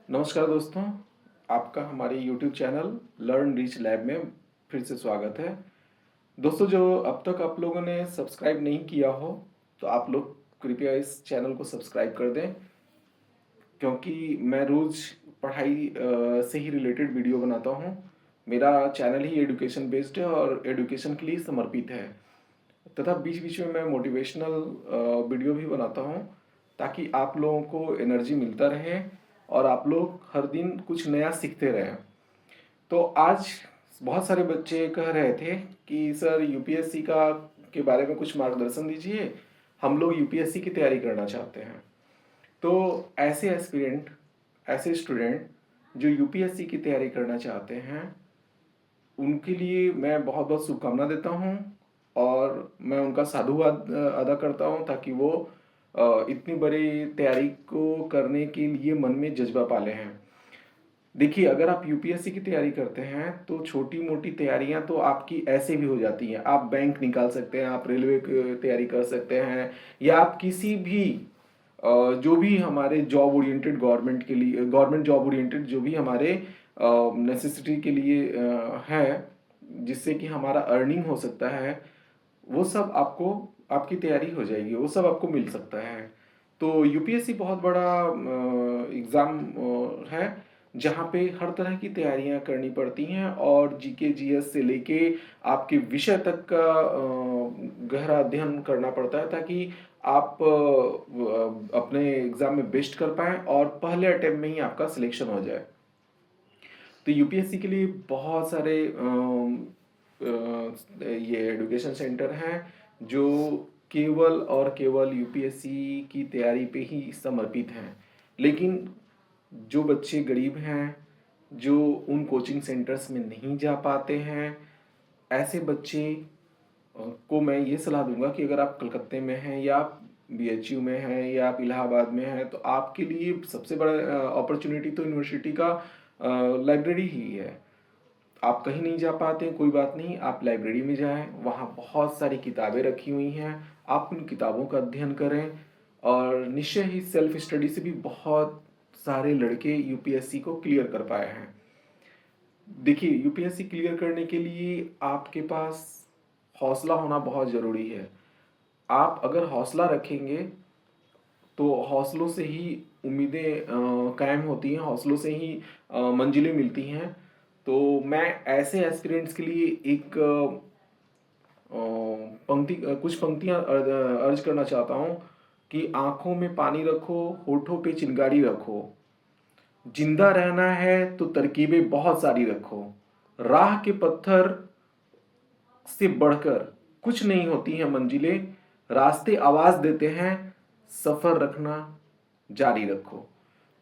नमस्कार दोस्तों, आपका हमारे YouTube channel learn rich lab में फिर से स्वागत है। दोस्तों, जो अब तक आप लोगों ने सब्सक्राइब नहीं किया हो तो आप लोग कृपया इस चैनल को सब्सक्राइब कर दें, क्योंकि मैं रोज़ पढ़ाई से ही रिलेटेड वीडियो बनाता हूँ। मेरा चैनल ही एजुकेशन बेस्ड है और एजुकेशन के लिए समर्पित है, तथा बीच बीच में मैं मोटिवेशनल वीडियो भी बनाता हूँ, ताकि आप लोगों को एनर्जी मिलता रहे और आप लोग हर दिन कुछ नया सीखते रहें। तो आज बहुत सारे बच्चे कह रहे थे कि सर यूपीएससी का के बारे में कुछ मार्गदर्शन दीजिए, हम लोग यूपीएससी की तैयारी करना चाहते हैं। तो ऐसे एस्पिरेंट, ऐसे स्टूडेंट जो यूपीएससी की तैयारी करना चाहते हैं, उनके लिए मैं बहुत बहुत शुभकामना देता हूँ और मैं उनका साधुवाद अदा करता हूँ, ताकि वो इतनी बड़ी तैयारी को करने के लिए मन में जज्बा पाले हैं। देखिए, अगर आप यूपीएससी की तैयारी करते हैं तो छोटी मोटी तैयारियां तो आपकी ऐसे भी हो जाती हैं। आप बैंक निकाल सकते हैं, आप रेलवे की तैयारी कर सकते हैं, या आप किसी भी जो भी हमारे जॉब ओरिएंटेड गवर्नमेंट के लिए, गवर्नमेंट जॉब ओरिएंटेड जो भी हमारे नेसेसिटी के लिए है, जिससे कि हमारा अर्निंग हो सकता है, वो सब आपको, आपकी तैयारी हो जाएगी, वो सब आपको मिल सकता है। तो यूपीएससी बहुत बड़ा एग्ज़ाम है, जहाँ पे हर तरह की तैयारियां करनी पड़ती हैं और जीके जीएस से लेके आपके विषय तक का गहरा अध्ययन करना पड़ता है, ताकि आप अपने एग्ज़ाम में बेस्ट कर पाएँ और पहले अटेम्प्ट में ही आपका सिलेक्शन हो जाए। तो यूपीएससी के लिए बहुत सारे ये एजुकेशन सेंटर हैं जो केवल और केवल यूपीएससी की तैयारी पे ही समर्पित हैं। लेकिन जो बच्चे गरीब हैं, जो उन कोचिंग सेंटर्स में नहीं जा पाते हैं, ऐसे बच्चे को मैं ये सलाह दूंगा कि अगर आप कलकत्ते में हैं, या आप बीएचयू में हैं, या आप इलाहाबाद में हैं, तो आपके लिए सबसे बड़ा अपॉर्चुनिटी तो यूनिवर्सिटी का लाइब्रेरी ही है। आप कहीं नहीं जा पाते हैं, कोई बात नहीं, आप लाइब्रेरी में जाएं, वहाँ बहुत सारी किताबें रखी हुई हैं, आप उन किताबों का अध्ययन करें। और निश्चय ही सेल्फ स्टडी से भी बहुत सारे लड़के यूपीएससी को क्लियर कर पाए हैं। देखिए, यूपीएससी क्लियर करने के लिए आपके पास हौसला होना बहुत ज़रूरी है। आप अगर हौसला रखेंगे तो हौसलों से ही उम्मीदें कायम होती हैं, हौसलों से ही मंजिलें मिलती हैं। तो मैं ऐसे एस्पिरेंट्स के लिए एक कुछ पंक्तियां अर्ज करना चाहता हूँ कि आंखों में पानी रखो, होठों पे चिंगारी रखो, जिंदा रहना है तो तरकीबें बहुत सारी रखो, राह के पत्थर से बढ़कर कुछ नहीं होती हैं मंजिलें, रास्ते आवाज देते हैं, सफर रखना जारी रखो।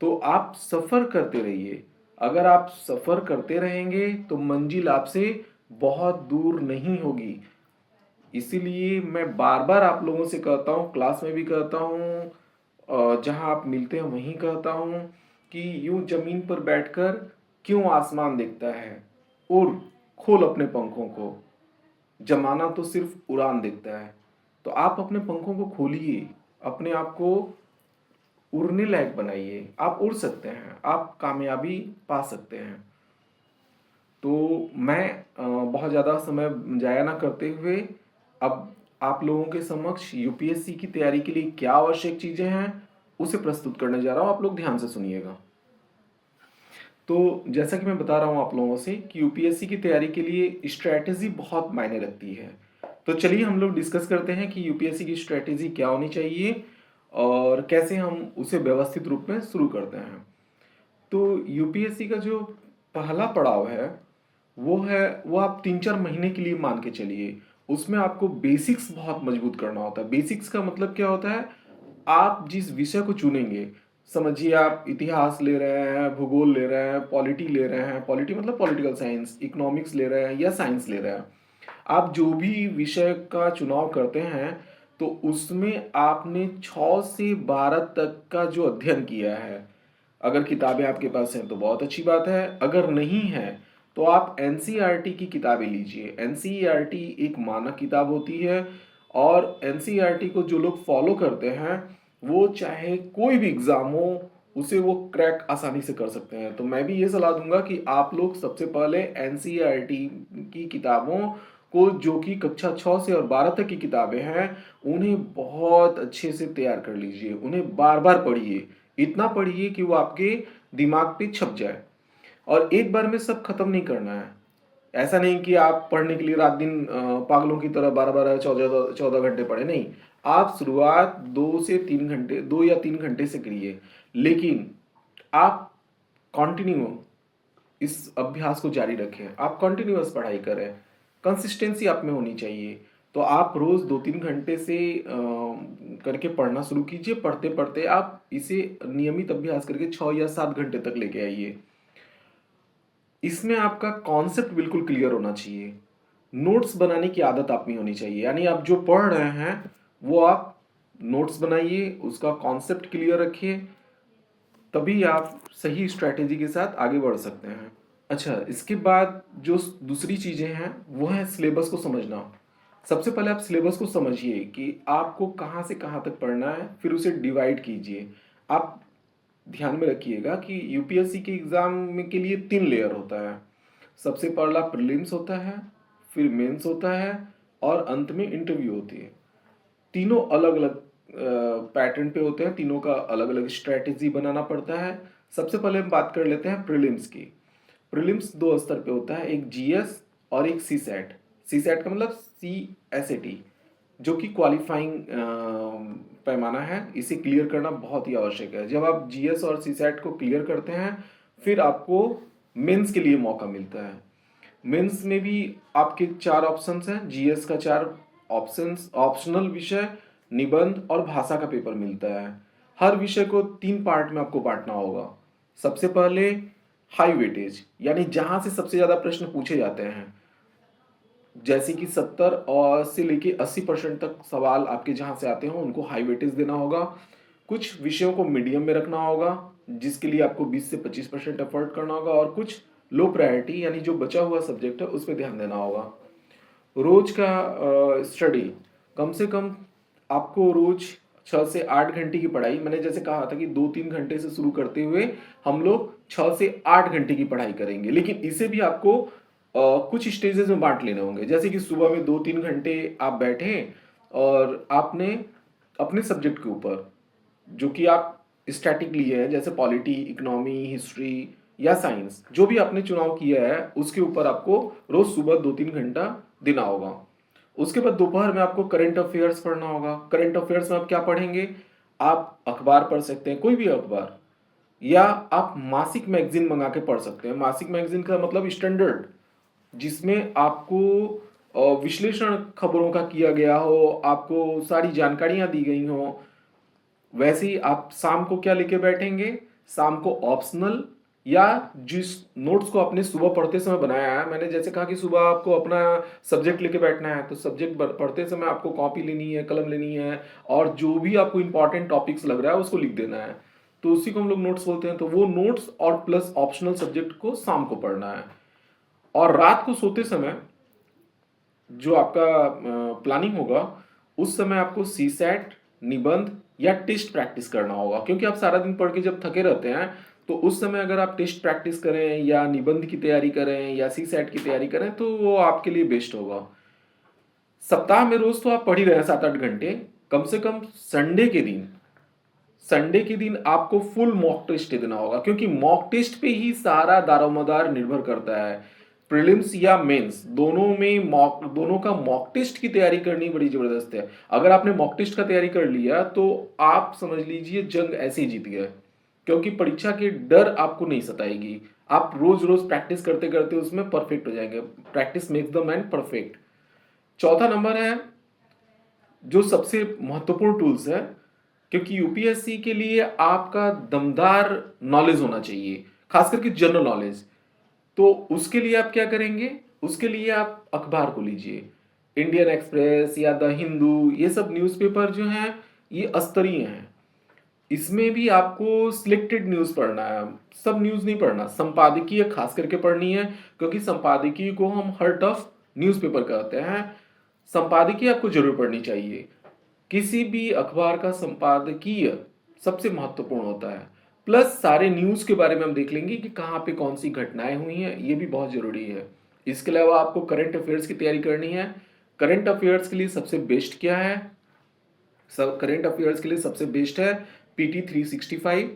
तो आप सफर करते रहिए। अगर आप सफर करते रहेंगे तो मंजिल आपसे बहुत दूर नहीं होगी। इसीलिए मैं बार बार आप लोगों से कहता हूँ, क्लास में भी कहता हूँ, जहाँ आप मिलते हैं वहीं कहता हूँ कि यूं जमीन पर बैठकर क्यों आसमान देखता है, उड़, खोल अपने पंखों को, जमाना तो सिर्फ उड़ान देखता है। तो आप अपने पंखों को खोलिए, अपने आप को उड़ने लायक बनाइए। आप उड़ सकते हैं, आप कामयाबी पा सकते हैं। तो मैं बहुत ज़्यादा समय जाया ना करते हुए अब आप लोगों के समक्ष यूपीएससी की तैयारी के लिए क्या आवश्यक चीज़ें हैं उसे प्रस्तुत करने जा रहा हूँ। आप लोग ध्यान से सुनिएगा। तो जैसा कि मैं बता रहा हूँ आप लोगों से कि यूपीएससी की तैयारी के लिए स्ट्रैटेजी बहुत मायने रखती है। तो चलिए हम लोग डिस्कस करते हैं कि यूपीएससी की स्ट्रैटेजी क्या होनी चाहिए और कैसे हम उसे व्यवस्थित रूप में शुरू करते हैं। तो यूपीएससी का जो पहला पड़ाव है वो आप 3-4 महीने के लिए मान के चलिए। उसमें आपको बेसिक्स बहुत मजबूत करना होता है। बेसिक्स का मतलब क्या होता है, आप जिस विषय को चुनेंगे, समझिए आप इतिहास ले रहे हैं, भूगोल ले रहे हैं, पॉलिटी ले रहे हैं, पॉलिटी मतलब पॉलिटिकल साइंस, इकोनॉमिक्स ले रहे हैं या साइंस ले रहे हैं, आप जो भी विषय का चुनाव करते हैं तो उसमें आपने 6 से 12 तक का जो अध्ययन किया है, अगर किताबें आपके पास हैं तो बहुत अच्छी बात है, अगर नहीं है तो आप एनसीईआरटी की किताबें लीजिए। एनसीईआरटी एक मानक किताब होती है और एनसीईआरटी को जो लोग फॉलो करते हैं वो चाहे कोई भी एग्जाम हो उसे वो क्रैक आसानी से कर सकते हैं। तो मैं भी ये सलाह दूंगा कि आप लोग सबसे पहले एनसीईआरटी की किताबों को, जो कि कक्षा 6 से और 12 तक की किताबें हैं, उन्हें बहुत अच्छे से तैयार कर लीजिए। उन्हें बार बार पढ़िए, इतना पढ़िए कि वो आपके दिमाग पे छप जाए। और एक बार में सब खत्म नहीं करना है। ऐसा नहीं कि आप पढ़ने के लिए रात दिन पागलों की तरह 12-12 14 घंटे पढ़े, नहीं। आप शुरुआत 2 से 3 घंटे, 2 या 3 घंटे से करिए, लेकिन आप कंटिन्यू इस अभ्यास को जारी रखें। आप कंटिन्यूअस पढ़ाई करें, कंसिस्टेंसी आप में होनी चाहिए। तो आप रोज 2-3 घंटे से करके पढ़ना शुरू कीजिए। पढ़ते पढ़ते आप इसे नियमित अभ्यास करके 6 या 7 घंटे तक लेके आइए। इसमें आपका कॉन्सेप्ट बिल्कुल क्लियर होना चाहिए। नोट्स बनाने की आदत आप में होनी चाहिए, यानी आप जो पढ़ रहे हैं वो आप नोट्स बनाइए, उसका कॉन्सेप्ट क्लियर रखिए, तभी आप सही स्ट्रैटेजी के साथ आगे बढ़ सकते हैं। अच्छा, इसके बाद जो दूसरी चीजें हैं वो है सिलेबस को समझना। सबसे पहले आप सिलेबस को समझिए कि आपको कहाँ से कहाँ तक पढ़ना है, फिर उसे डिवाइड कीजिए। आप ध्यान में रखिएगा कि यूपीएससी के एग्जाम में के लिए 3 लेयर होता है। सबसे पहला प्रीलिम्स होता है, फिर मेंस होता है, और अंत में इंटरव्यू होती है। तीनों अलग अलग पैटर्न पे होते हैं, तीनों का अलग अलग स्ट्रेटेजी बनाना पड़ता है। सबसे पहले हम बात कर लेते हैं प्रीलिम्स की। प्रीलिम्स 2 स्तर पे होता है, एक जीएस और एक सी सैट। सी सैट का मतलब CSAT, जो कि क्वालिफाइंग पैमाना है। इसे क्लियर करना बहुत ही आवश्यक है। जब आप जीएस और सी सैट को क्लियर करते हैं, फिर आपको मेंस के लिए मौका मिलता है। मेंस में भी आपके 4 ऑप्शंस हैं। जीएस का 4 ऑप्शंस, ऑप्शनल विषय, निबंध और भाषा का पेपर मिलता है। हर विषय को 3 पार्ट में आपको बांटना होगा। सबसे पहले हाई वेटेज, यानी जहां से सबसे ज्यादा प्रश्न पूछे जाते हैं, जैसे कि 70 और से लेके 80% तक सवाल आपके जहां से आते हो उनको हाई वेटेज देना होगा। कुछ विषयों को मीडियम में रखना होगा, जिसके लिए आपको 20 से 25% एफर्ट करना होगा, और कुछ लो प्रायोरिटी यानी जो बचा हुआ सब्जेक्ट है उस पर ध्यान देना होगा। रोज का स्टडी, कम से कम आपको रोज 6 से 8 घंटे की पढ़ाई, मैंने जैसे कहा था कि 2-3 घंटे से शुरू करते हुए हम लोग 6 से 8 घंटे की पढ़ाई करेंगे, लेकिन इसे भी आपको कुछ स्टेजेस में बांट लेने होंगे। जैसे कि सुबह में 2-3 घंटे आप बैठे और आपने अपने सब्जेक्ट के ऊपर, जो कि आप स्टैटिक लिए हैं, जैसे पॉलिटी, इकोनॉमी, हिस्ट्री या साइंस, जो भी आपने चुनाव किया है उसके ऊपर आपको रोज सुबह 2-3 घंटा देना होगा। उसके बाद दोपहर में आपको करंट अफेयर्स पढ़ना होगा। करंट अफेयर्स में आप क्या पढ़ेंगे? आप अखबार पढ़ सकते हैं, कोई भी अखबार, या आप मासिक मैगजीन मंगा के पढ़ सकते हैं। मासिक मैगजीन का मतलब स्टैंडर्ड, जिसमें आपको विश्लेषण खबरों का किया गया हो, आपको सारी जानकारियां दी गई हो। वैसे ही आप शाम को क्या लेके बैठेंगे? शाम को ऑप्शनल, या जिस नोट्स को आपने सुबह पढ़ते समय बनाया है। मैंने जैसे कहा कि सुबह आपको अपना सब्जेक्ट लेके बैठना है, तो सब्जेक्ट पढ़ते समय आपको कॉपी लेनी है, कलम लेनी है, और जो भी आपको इंपॉर्टेंट टॉपिक्स लग रहा है उसको लिख देना है। तो उसी को हम लोग नोट्स बोलते हैं। तो वो नोट्स और प्लस ऑप्शनल सब्जेक्ट को शाम को पढ़ना है। और रात को सोते समय जो आपका प्लानिंग होगा, उस समय आपको सी सैट, निबंध या टेस्ट प्रैक्टिस करना होगा। क्योंकि आप सारा दिन पढ़ के जब थके रहते हैं, तो उस समय अगर आप टेस्ट प्रैक्टिस करें या निबंध की तैयारी करें या सी सैट की तैयारी करें, तो वो आपके लिए बेस्ट होगा। सप्ताह में रोज तो आप पढ़ ही रहे हैं 7-8 घंटे, कम से कम संडे के दिन आपको फुल मॉक टेस्ट देना होगा, क्योंकि मॉक टेस्ट पे ही सारा दारोमदार निर्भर करता है। प्रीलिम्स या मेंस, दोनों का मॉक टेस्ट की तैयारी करनी बड़ी जबरदस्त है। अगर आपने मॉक टेस्ट का तैयारी कर लिया तो आप समझ लीजिए जंग ऐसे ही जीत गए, क्योंकि परीक्षा की डर आपको नहीं सताएगी। आप रोज रोज प्रैक्टिस करते करते उसमें परफेक्ट हो जाएंगे। Practice makes the man perfect. चौथा नंबर है जो सबसे महत्वपूर्ण टूल्स है, क्योंकि यूपीएससी के लिए आपका दमदार नॉलेज होना चाहिए, खास करके जनरल नॉलेज। तो उसके लिए आप क्या करेंगे? उसके लिए आप अखबार को लीजिए। इंडियन एक्सप्रेस या द हिंदू, ये सब न्यूज़पेपर जो हैं ये स्तरीय हैं। इसमें भी आपको सिलेक्टेड न्यूज़ पढ़ना है, सब न्यूज़ नहीं पढ़ना। संपादकीय खास करके पढ़नी है, क्योंकि संपादकीय को हम हार्ट ऑफ न्यूज़पेपर कहते हैं। संपादकीय आपको जरूर पढ़नी चाहिए। किसी भी अखबार का संपादकीय सबसे महत्वपूर्ण होता है। प्लस सारे न्यूज़ के बारे में हम देख लेंगे कि कहाँ पे कौन सी घटनाएं हुई हैं, ये भी बहुत ज़रूरी है। इसके अलावा आपको करंट अफेयर्स की तैयारी करनी है। करंट अफेयर्स के लिए सबसे बेस्ट क्या है? सब करंट अफेयर्स के लिए सबसे बेस्ट है पीटी 365,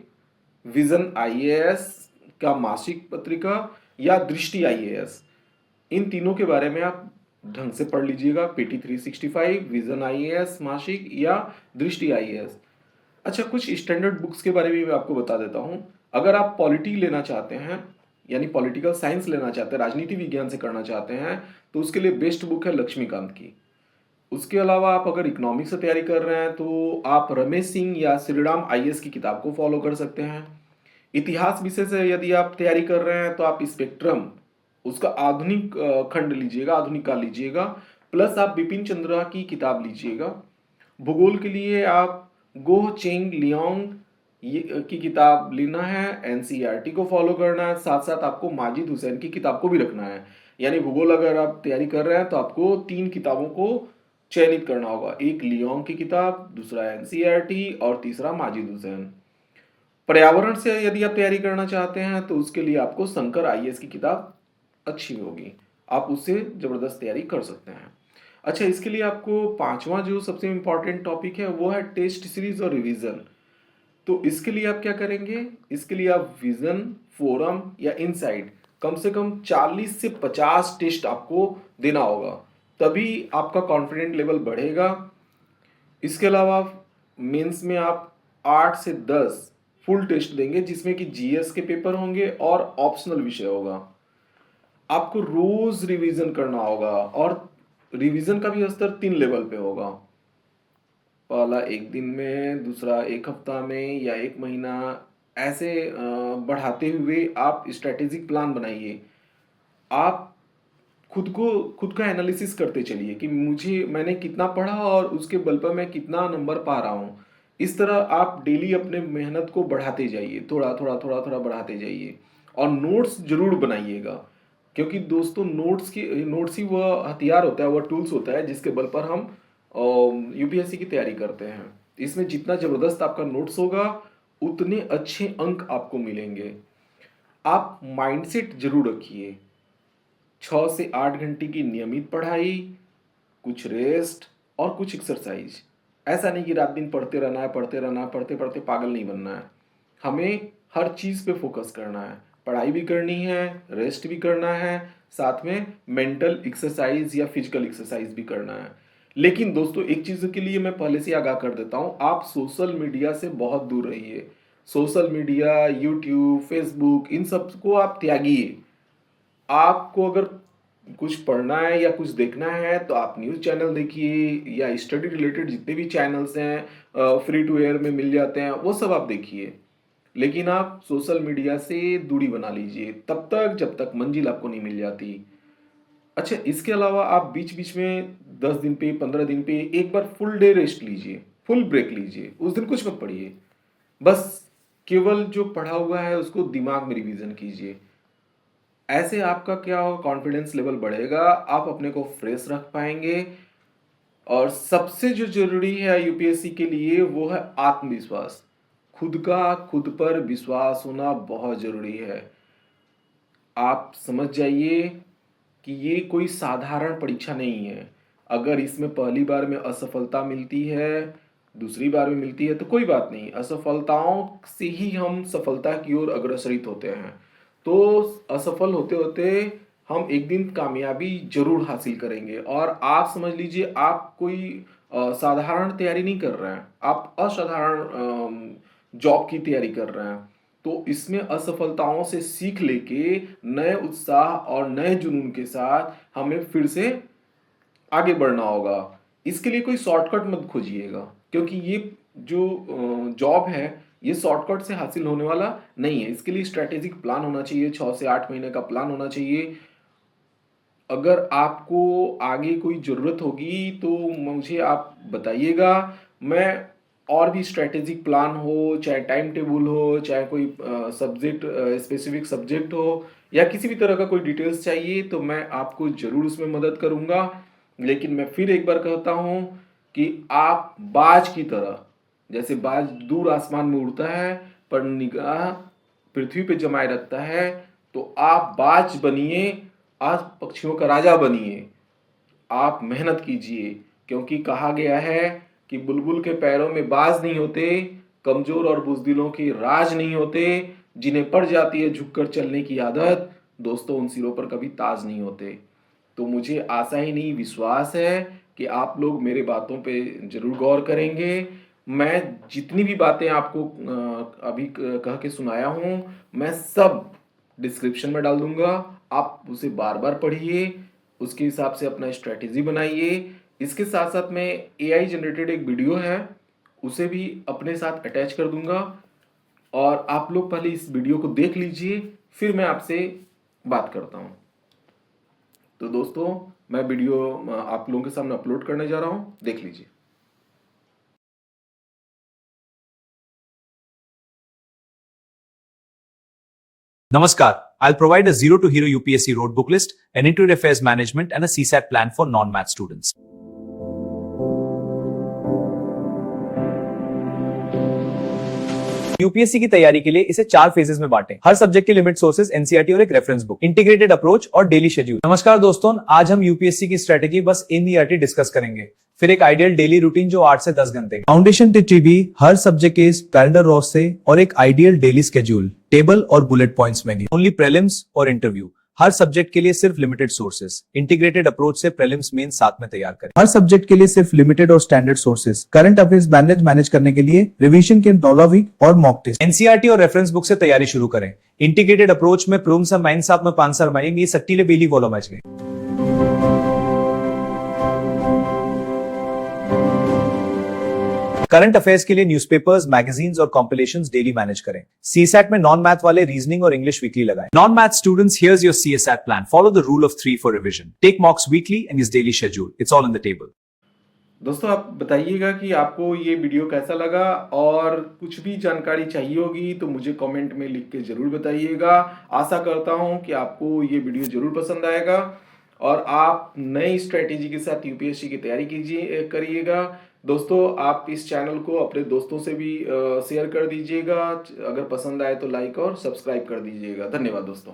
विजन आईएएस का मासिक पत्रिका या दृष्टि आईएएस। इन तीनों के बारे में आप ढंग से पढ़ लीजिएगा, पीटी 365, विजन आईएएस मासिक या दृष्टि आईएएस। अच्छा, कुछ स्टैंडर्ड बुक्स के बारे में मैं आपको बता देता हूँ। अगर आप पॉलिटी लेना चाहते हैं, यानी पॉलिटिकल साइंस लेना चाहते हैं, राजनीति विज्ञान से करना चाहते हैं, तो उसके लिए बेस्ट बुक है लक्ष्मीकांत की। उसके अलावा आप अगर इकोनॉमिक्स से तैयारी कर रहे हैं तो आप रमेश सिंह या श्रीराम आईएएस की किताब को फॉलो कर सकते हैं। इतिहास विषय से यदि आप तैयारी कर रहे हैं तो आप स्पेक्ट्रम, उसका आधुनिक खंड लीजिएगा, आधुनिक काल लीजिएगा, प्लस आप बिपिन चंद्रा की किताब लीजिएगा। भूगोल के लिए आप गोह चेंग लियोंग की किताब लेना है, एनसीईआरटी को फॉलो करना है, साथ साथ आपको माजिद हुसैन की किताब को भी रखना है। यानी भूगोल अगर आप तैयारी कर रहे हैं तो आपको 3 किताबों को चयनित करना होगा, एक लियोंग की किताब, दूसरा एनसीईआरटी और तीसरा माजिद हुसैन। पर्यावरण से यदि आप तैयारी करना चाहते हैं तो उसके लिए आपको शंकर आईएएस की किताब अच्छी होगी, आप उससे जबरदस्त तैयारी कर सकते हैं। अच्छा, इसके लिए आपको पांचवा जो सबसे इंपॉर्टेंट टॉपिक है वो है टेस्ट सीरीज और रिवीजन। तो इसके लिए आप क्या करेंगे? इसके लिए आप विजन, फोरम या इनसाइट कम से कम 40 से 50 टेस्ट आपको देना होगा, तभी आपका कॉन्फिडेंट लेवल बढ़ेगा। इसके अलावा मेंस में आप 8 से 10 फुल टेस्ट देंगे जिसमें कि जीएस के पेपर होंगे और ऑप्शनल विषय होगा। आपको रोज रिवीजन करना होगा और रिवीजन का भी स्तर 3 लेवल पे होगा। पहला 1 दिन में, दूसरा 1 हफ्ता में या 1 महीना, ऐसे बढ़ाते हुए आप स्ट्रेटेजिक प्लान बनाइए। आप खुद का एनालिसिस करते चलिए कि मैंने कितना पढ़ा और उसके बल पर मैं कितना नंबर पा रहा हूँ। इस तरह आप डेली अपने मेहनत को बढ़ाते जाइए, थोड़ा बढ़ाते जाइए और नोट्स जरूर बनाइएगा, क्योंकि दोस्तों नोट्स ही वह हथियार होता है, वह टूल्स होता है जिसके बल पर हम यूपीएससी की तैयारी करते हैं। इसमें जितना जबरदस्त आपका नोट्स होगा उतने अच्छे अंक आपको मिलेंगे। आप माइंडसेट जरूर रखिए, 6 से 8 घंटे की नियमित पढ़ाई, कुछ रेस्ट और कुछ एक्सरसाइज। ऐसा नहीं कि रात दिन पढ़ते रहना है, पढ़ते पढ़ते पागल नहीं बनना है। हमें हर चीज पे फोकस करना है, पढ़ाई भी करनी है, रेस्ट भी करना है, साथ में मेंटल एक्सरसाइज या फिजिकल एक्सरसाइज भी करना है। लेकिन दोस्तों एक चीज के लिए मैं पहले से आगाह कर देता हूं, आप सोशल मीडिया से बहुत दूर रहिए। सोशल मीडिया, यूट्यूब, फेसबुक, इन सब को आप त्यागिए। आपको अगर कुछ पढ़ना है या कुछ देखना है तो आप न्यूज़ चैनल देखिए या स्टडी रिलेटेड जितने भी चैनल्स हैं फ्री टू एयर में मिल जाते हैं, वो सब आप देखिए। लेकिन आप सोशल मीडिया से दूरी बना लीजिए तब तक जब तक मंजिल आपको नहीं मिल जाती। अच्छा, इसके अलावा आप बीच बीच में 10 दिन पे, 15 दिन पे एक बार फुल डे रेस्ट लीजिए, फुल ब्रेक लीजिए। उस दिन कुछ मत पढ़िए, बस केवल जो पढ़ा हुआ है उसको दिमाग में रिवीजन कीजिए। ऐसे आपका क्या होगा, कॉन्फिडेंस लेवल बढ़ेगा, आप अपने को फ्रेश रख पाएंगे। और सबसे जो जरूरी है यूपीएससी के लिए वो है आत्मविश्वास। खुद पर विश्वास होना बहुत जरूरी है। आप समझ जाइए कि ये कोई साधारण परीक्षा नहीं है। अगर इसमें पहली बार में असफलता मिलती है, दूसरी बार में मिलती है तो कोई बात नहीं, असफलताओं से ही हम सफलता की ओर अग्रसरित होते हैं। तो असफल होते होते हम एक दिन कामयाबी जरूर हासिल करेंगे। और आप समझ लीजिए आप कोई साधारण तैयारी नहीं कर रहे हैं, आप असाधारण जॉब की तैयारी कर रहे हैं। तो इसमें असफलताओं से सीख लेके नए उत्साह और नए जुनून के साथ हमें फिर से आगे बढ़ना होगा। इसके लिए कोई शॉर्टकट मत खोजिएगा, क्योंकि ये जो जॉब है ये शॉर्टकट से हासिल होने वाला नहीं है। इसके लिए स्ट्रेटेजिक प्लान होना चाहिए, 6 से 8 महीने का प्लान होना चाहिए। अगर आपको आगे कोई ज़रूरत होगी तो मुझे आप बताइएगा। मैं और भी स्ट्रेटेजिक प्लान हो, चाहे टाइम टेबल हो, चाहे कोई सब्जेक्ट स्पेसिफिक सब्जेक्ट हो या किसी भी तरह का कोई डिटेल्स चाहिए तो मैं आपको ज़रूर उसमें मदद करूँगा। लेकिन मैं फिर एक बार कहता हूँ कि आप बाज की तरह, जैसे बाज दूर आसमान में उड़ता है, पर निगाह पृथ्वी पे जमाए रखता है, तो आप बाज बनिए, आज पक्षियों का राजा बनिए। आप मेहनत कीजिए, क्योंकि कहा गया है कि बुलबुल के पैरों में बाज नहीं होते, कमजोर और बुजदिलों के राज नहीं होते, जिन्हें पड़ जाती है झुककर चलने की आदत, दोस्तों उन सिरों पर कभी ताज नहीं होते। तो मुझे आशा ही नहीं विश्वास है कि आप लोग मेरे बातों पे जरूर गौर करेंगे। मैं जितनी भी बातें आपको अभी कह के सुनाया हूँ, मैं सब डिस्क्रिप्शन में डाल दूंगा। आप उसे बार बार पढ़िए, उसके हिसाब से अपना स्ट्रेटेजी बनाइए। इसके साथ साथ में एआई जनरेटेड एक वीडियो है, उसे भी अपने साथ अटैच कर दूंगा, और आप लोग पहले इस वीडियो को देख लीजिए, फिर मैं आपसे बात करता हूं। तो दोस्तों, मैं वीडियो आप लोगों के सामने अपलोड करने जा रहा हूं, देख लीजिए। Namaskar. I'll provide a zero to hero UPSC road book list, an intuitive affairs management, and a CSAT plan for non-math students. UPSC की तैयारी के लिए इसे 4 फेजेस में बांटें। हर सब्जेक्ट के लिमिट सोर्सेज, एनसीईआरटी और एक रेफरेंस बुक, इंटीग्रेटेड अप्रोच और डेली शेड्यूल। नमस्कार दोस्तों, आज हम यूपीएससी की स्ट्रेटेजी बस एनसीईआरटी डिस्कस करेंगे, फिर एक आइडियल डेली रूटीन जो 8 से 10 घंटे, फाउंडेशन टीवी, हर सब्जेक्ट के कैलेंडर रॉस से, और एक आइडियल डेली स्केड्यूल, टेबल और बुलेट पॉइंट्स में, ओनली प्रीलिम्स और इंटरव्यू। हर सब्जेक्ट के लिए सिर्फ लिमिटेड सोर्सेज, इंटीग्रेटेड अप्रोच से प्रीलिम्स मेन साथ में तैयार करें। हर सब्जेक्ट के लिए सिर्फ लिमिटेड और standard sources, current affairs manage करने के लिए रिवीजन के 9 वीक और मॉक टेस्ट। एनसीईआरटी और रेफरेंस बुक से तैयारी शुरू करें। इंटीग्रेटेड अप्रोच में प्रूम्स माइन साथ में 5 साल ये सट्टीले बेली वॉलो मैच गए। करंट अफेयर्स के लिए न्यूज़पेपर्स, मैगजीन्स और कॉम्पिलेशंस डेली मैनेज करें। सीसैट में नॉन मैथ वाले रीजनिंग और इंग्लिश वीकली लगाएं। Non math students, here's your CSAT plan. Follow the rule of 3 for revision. Take mocks weekly and is daily schedule. It's all in the table. दोस्तों, आप बताइएगा कि आपको ये वीडियो कैसा लगा, और कुछ भी जानकारी चाहिए होगी तो मुझे कमेंट में लिख के जरूर बताइएगा। आशा करता हूं कि आपको ये वीडियो जरूर पसंद आएगा और आप नई स्ट्रेटेजी के साथ यूपीएससी की तैयारी करिएगा। दोस्तों, आप इस चैनल को अपने दोस्तों से भी शेयर कर दीजिएगा। अगर पसंद आए तो लाइक और सब्सक्राइब कर दीजिएगा। धन्यवाद दोस्तों।